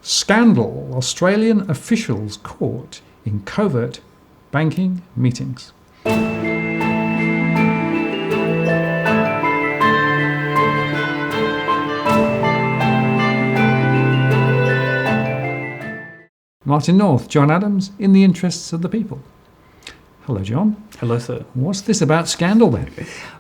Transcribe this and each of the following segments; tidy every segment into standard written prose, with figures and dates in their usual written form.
Scandal. Australian officials caught in covert banking meetings. Martin North, John Adams, in the interests of the people. Hello, John. Hello, sir. What's this about scandal then?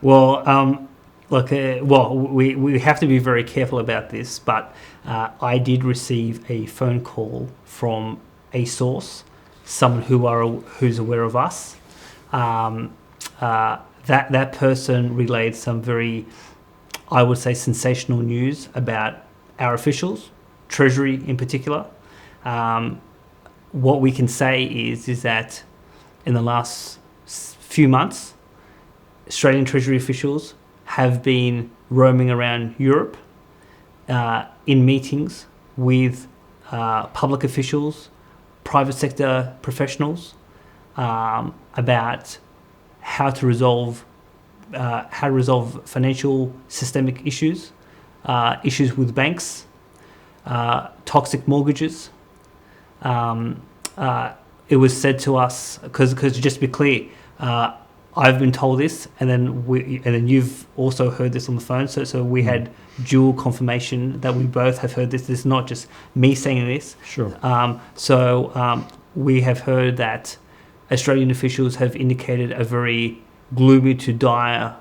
Well, we have to be very careful about this, but I did receive a phone call from a source, someone who's aware of us. That person relayed some very, I would say, sensational news about our officials, Treasury in particular. What we can say is that in the last few months, Australian Treasury officials have been roaming around Europe in meetings with public officials, private sector professionals about how to resolve financial systemic issues, issues with banks, toxic mortgages. It was said to us, because just to be clear, I've been told this, and then you've also heard this on the phone. So we had dual confirmation that we both have heard this. This is not just me saying this. Sure. We have heard that Australian officials have indicated a very gloomy to dire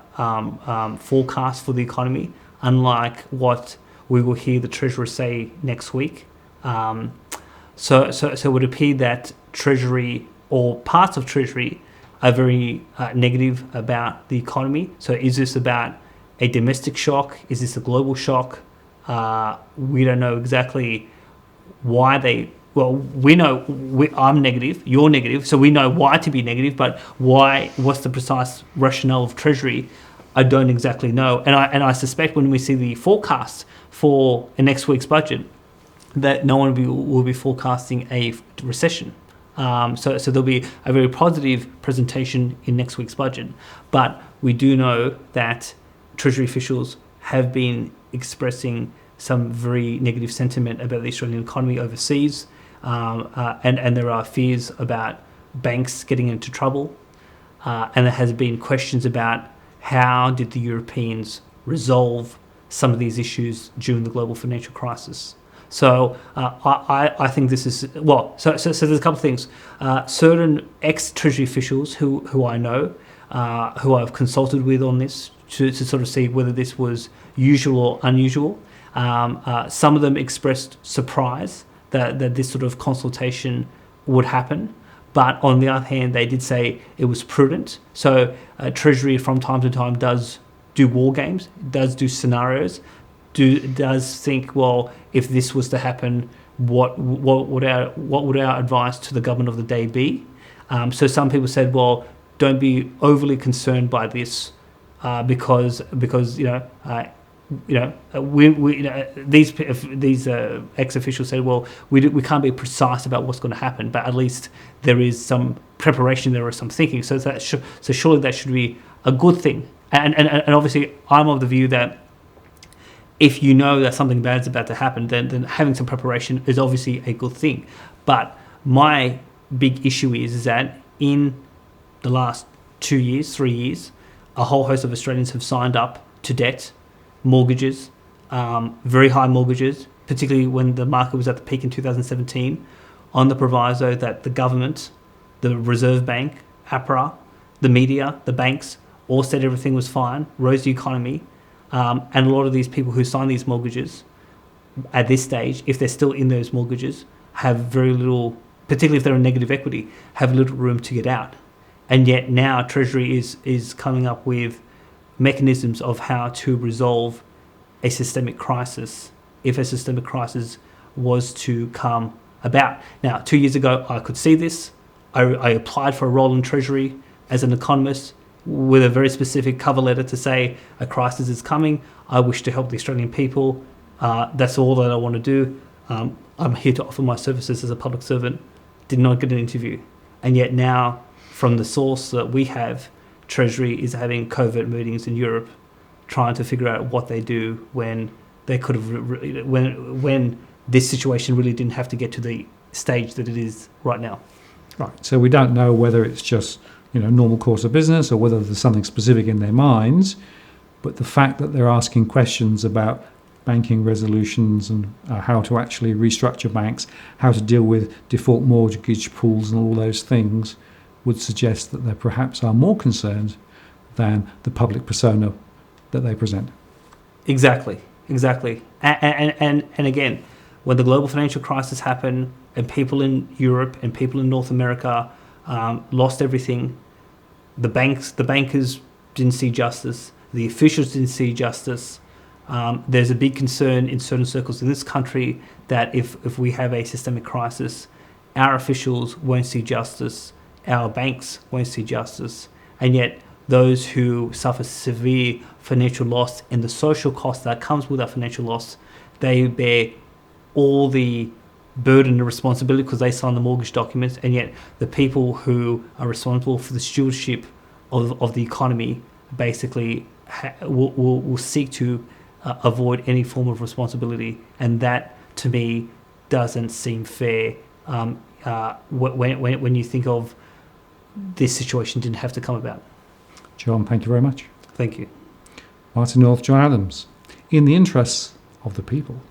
forecast for the economy, unlike what we will hear the Treasurer say next week. So it would appear that Treasury or parts of Treasury are very negative about the economy. So is this about a domestic shock? Is this a global shock? We don't know exactly why they... Well, we know I'm negative, you're negative, so we know why to be negative, but what's the precise rationale of Treasury? I don't exactly know. And I suspect when we see the forecast for next week's budget, that no one will be forecasting a recession. So there'll be a very positive presentation in next week's budget. But we do know that Treasury officials have been expressing some very negative sentiment about the Australian economy overseas, and there are fears about banks getting into trouble, and there has been questions about how did the Europeans resolve some of these issues during the global financial crisis. So I think this is, well, so there's a couple of things. Certain ex-Treasury officials who I know, who I've consulted with on this to sort of see whether this was usual or unusual. Some of them expressed surprise that this sort of consultation would happen. But on the other hand, they did say it was prudent. So Treasury from time to time does do war games, does do scenarios, does think, well, if this was to happen, what would our advice to the government of the day be? So some people said, well, don't be overly concerned by this because these ex-officials said, well, we can't be precise about what's going to happen, but at least there is some preparation, there is some thinking. So surely that should be a good thing. And obviously, I'm of the view that if you know that something bad is about to happen, then having some preparation is obviously a good thing. But my big issue is that in the last 2 years, 3 years, a whole host of Australians have signed up to debt, mortgages, very high mortgages, particularly when the market was at the peak in 2017, on the proviso that the government, the Reserve Bank, APRA, the media, the banks, all said everything was fine, rose the economy. And a lot of these people who sign these mortgages at this stage, if they're still in those mortgages, have very little, particularly if they're in negative equity, have little room to get out. And yet now Treasury is coming up with mechanisms of how to resolve a systemic crisis if a systemic crisis was to come about. Now, 2 years ago, I could see this. I applied for a role in Treasury as an economist with a very specific cover letter to say a crisis is coming. I wish to help the Australian people. That's all that I want to do. I'm here to offer my services as a public servant. Did not get an interview. And yet now, from the source that we have, Treasury is having covert meetings in Europe, trying to figure out what they do when they could have, when this situation really didn't have to get to the stage that it is right now. Right. So we don't know whether it's just, normal course of business or whether there's something specific in their minds. But the fact that they're asking questions about banking resolutions and how to actually restructure banks, how to deal with default mortgage pools and all those things would suggest that they perhaps are more concerned than the public persona that they present. Exactly. And again, when the global financial crisis happened and people in Europe and people in North America lost everything, the bankers didn't see justice, the officials didn't see justice. There's a big concern in certain circles in this country that if we have a systemic crisis, our officials won't see justice, our banks won't see justice, and yet those who suffer severe financial loss and the social cost that comes with that financial loss, they bear all the burden and responsibility because they sign the mortgage documents, and yet the people who are responsible for the stewardship of the economy basically will seek to avoid any form of responsibility, and that to me doesn't seem fair when you think of this situation didn't have to come about. John, thank you very much. Thank you. Martin North, John Adams. In the interests of the people.